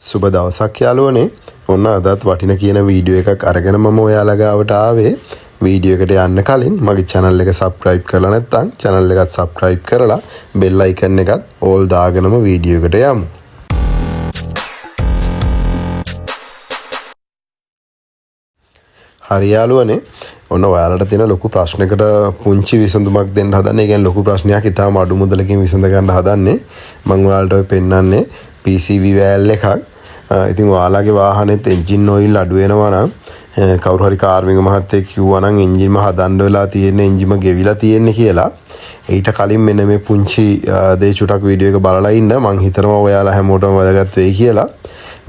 සුබ දවසක් යාළුවනේ. ඔන්න අදත් වටින කියන වීඩියෝ එකක් අරගෙන මම ඔයාලා ගාවට ආවේ. වීඩියෝ එකට යන්න කලින් මගේ channel එක subscribe කරලා නැත්නම් channel එකත් subscribe කරලා bell icon එකත් all දාගෙනම වීඩියෝ එකට යමු. හරි යාළුවනේ. ඔන්න ඔයාලට තියෙන ලොකු ප්‍රශ්නයකට පුංචි විසඳුමක් දෙන්න හදන්නේ. ඒ කියන්නේ ලොකු ප්‍රශ්නයක් ඉතාලම අඩු මුදලකින් විසඳ ගන්න හදන්නේ. මම ඔයාලට ඔය පෙන්නන්නේ PCV valve එකක්. ඉතින් ඔයාලගේ වාහනේත් එන්ජින් ඔයිල් අඩු වෙනවා නම් කවුරු හරි කාර්මික මහත්තයෙක් කිව්වා නම් එන්ජින්ම හදන්න වෙලා තියෙන්නේ, එන්ජින්ම ගෙවිලා තියෙන්නේ කියලා. ඊට කලින් මෙන්න මේ පුංචි දේ චුටක් වීඩියෝ එක බලලා ඉන්න. මං හිතනවා ඔයාලා හැමෝටම වැදගත් වෙයි කියලා.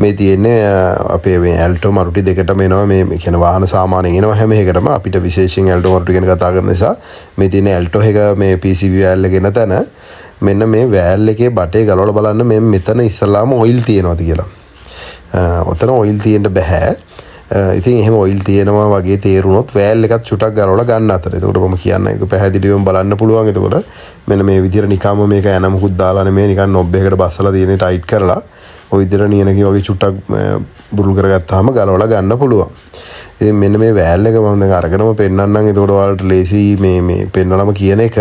මේ තියෙන්නේ අපේ මේ ඇල්ටෝ මරුටි දෙකටම එනවා. මේ කියන වාහන සාමාන්‍යයෙන් එනවා හැම එකටම. අපිට විශේෂයෙන් ඇල්ටෝ මරුටි ගැන කතා කරන නිසා මේ තියෙන ඇල්ටෝ එක මේ PCV valve එක ගෙන තැන මෙන්න මේ valve එකේ බටේ ගලවලා බලන්න මේ මෙතන ඉස්සලාම ඔයිල් තියෙනවාද කියලා. ඔතන ඔයිල් තියෙන්න බෑ. ඉතින් එහෙම ඔයිල් තියෙනවා වගේ තේරුනොත් valve එකත් චුටක් ගලවලා ගන්න අතර. එතකොට මම කියන්නේ ඒක පැහැදිලිවම බලන්න පුළුවන්. එතකොට මෙන්න මේ විදිහට නිකම්ම මේක යන මුකුත් දාලා නෙමෙයි, නිකන් නොබ් එකකට බස්සලා තියෙන ටයිට් කරලා ඔය විදිහට නියනකින් වගේ චුට්ටක් බුරුල් කරගත්තාම ගලවලා ගන්න පුළුවන්. ඉතින් මෙන්න මේ valve එක මම දැන් අරගෙනම පෙන්නන්නම්. එතකොට ඔයාලට ලේසි මේ පෙන්නලම කියන එක.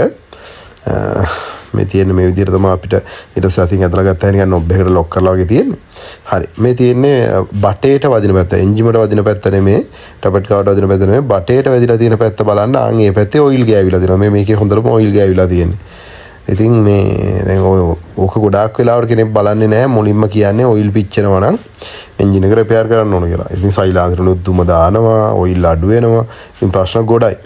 මේ තියෙන මේ විදිහට තමයි අපිට ඊට පස්සේ අතින් ඇදලා ගත්තා නිකන් නොබ් එකකට ලොක් කරලා වගේ තියෙන්නේ. හරි. මේ තියෙන්නේ බටේට වදින පැත්ත. එන්ජිමට වදින පැත්ත නෙමේ. ටපට් කාවට වදින පැත්ත නෙමේ. බටේට වැදිලා තියෙන පැත්ත බලන්න. ආන් ඒ පැත්තේ ඔයිල් ගෑවිලා තියෙනවා. මේකේ හොඳටම ඔයිල් ගෑවිලා තියෙන්නේ. ඉතින් මේ දැන් ඕක ගොඩාක් වෙලාවට කෙනෙක් බලන්නේ නැහැ. මුලින්ම කියන්නේ ඔයිල් පිච්චෙනවා නම් එන්ජින් එක රිපෙයාර් කරන්න ඕන කියලා. ඉතින් සයිලාන්සරුනුත් දුම දානවා, ඔයිල් අඩු වෙනවා. ඉතින් ප්‍රශ්න ගොඩයි.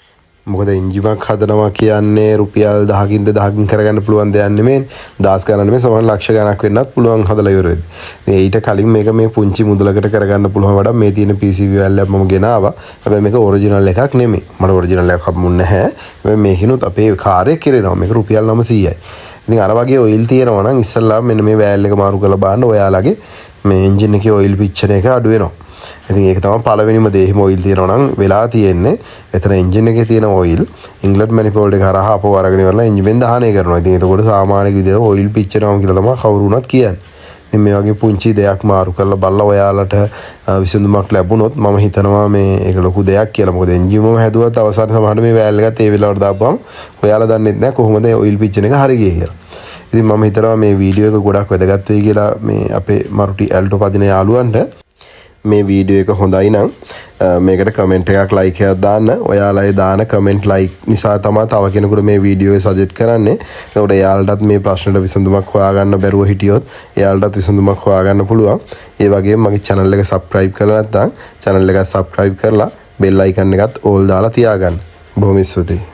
මොකද එන්ජිමක් හදනවා කියන්නේ රුපියල් 10කින් 2000කින් කරගන්න පුළුවන් දෙයක් නෙමෙයි. දහස් ගණන් නෙමෙයි, සමහර ලක්ෂ ගණක් වෙන්නත් පුළුවන් හදලා ඉවර වෙද්දී. ඉතින් ඊට කලින් මේක මේ පුංචි මුදලකට කරගන්න පුළුවන් වඩා මේ තියෙන PCV valve එක මම ගෙනාවා. හැබැයි මේක ඔරිජිනල් එකක් නෙමෙයි. මට ඔරිජිනල් එකක් හම්බුනේ නැහැ. හැබැයි මේකිනුත් අපේ කාර්යය කෙරෙනවා. මේක රුපියල් 900යි. ඉතින් අර වගේ ඔයිල් තියෙනවා නම් ඉස්සල්ලාම මෙන්න මේ valve එක මාරු කරලා බලන්න. ඔයාලගේ මේ එන්ජින් එකේ ඔයිල් පිච්චෙන එක අඩු වෙනවා. ඉතින් ඒක තමයි පළවෙනිම දේ. එහෙම ඔයිල් තියෙනවා නම් වෙලා තියෙන්නේ එතන එන්ජින් එකේ තියෙන ඔයිල් ඉන්ලට් මැනිෆෝල්ඩ් එක හරහා අපව අරගෙන ඉවරලා එන්ජින් දහනය කරනවා. ඉතින් එතකොට සාමාන්‍ය විදිහට ඔයිල් පිච්චෙනවා කියලා තමයි කවුරු වුණත් කියන්නේ. ඉතින් මේ වගේ පුංචි දෙයක් මාරු කරලා බලලා ඔයාලට විසඳුමක් ලැබුණොත් මම හිතනවා මේ ඒක ලොකු දෙයක් කියලා. මොකද එන්ජින්ම හැදුවත් අවසාන සමහරට මේ valve එකත් ඒ වෙලාවට දාපුවම ඔයාලා දන්නේ නැහැ කොහොමද ඔයිල් පිච්චෙන එක හරි ගියේ කියලා. ඉතින් මම හිතනවා මේ වීඩියෝ එක ගොඩක් වැදගත් වෙයි කියලා මේ අපේ මරුටි ඇල්ටෝ පදින යාළුවන්ට. මේ වීඩියෝ එක හොඳයි නම් මේකට කමෙන්ට් එකක් ලයික් එකක් දාන්න. ඔයාලා ඒ දාන කමෙන්ට් ලයික් නිසා තමයි තව කෙනෙකුට මේ වීඩියෝ එක සජෙස්ට් කරන්නේ. එතකොට එයාලටත් මේ ප්‍රශ්නෙට විසඳුමක් හොයාගන්න බැරුව හිටියොත් එයාලටත් විසඳුමක් හොයාගන්න පුළුවන්. ඒ වගේම මගේ channel එක subscribe කරලා නැත්නම් channel එක subscribe කරලා bell icon එකත් all දාලා තියාගන්න. බොහොම ස්තුතියි.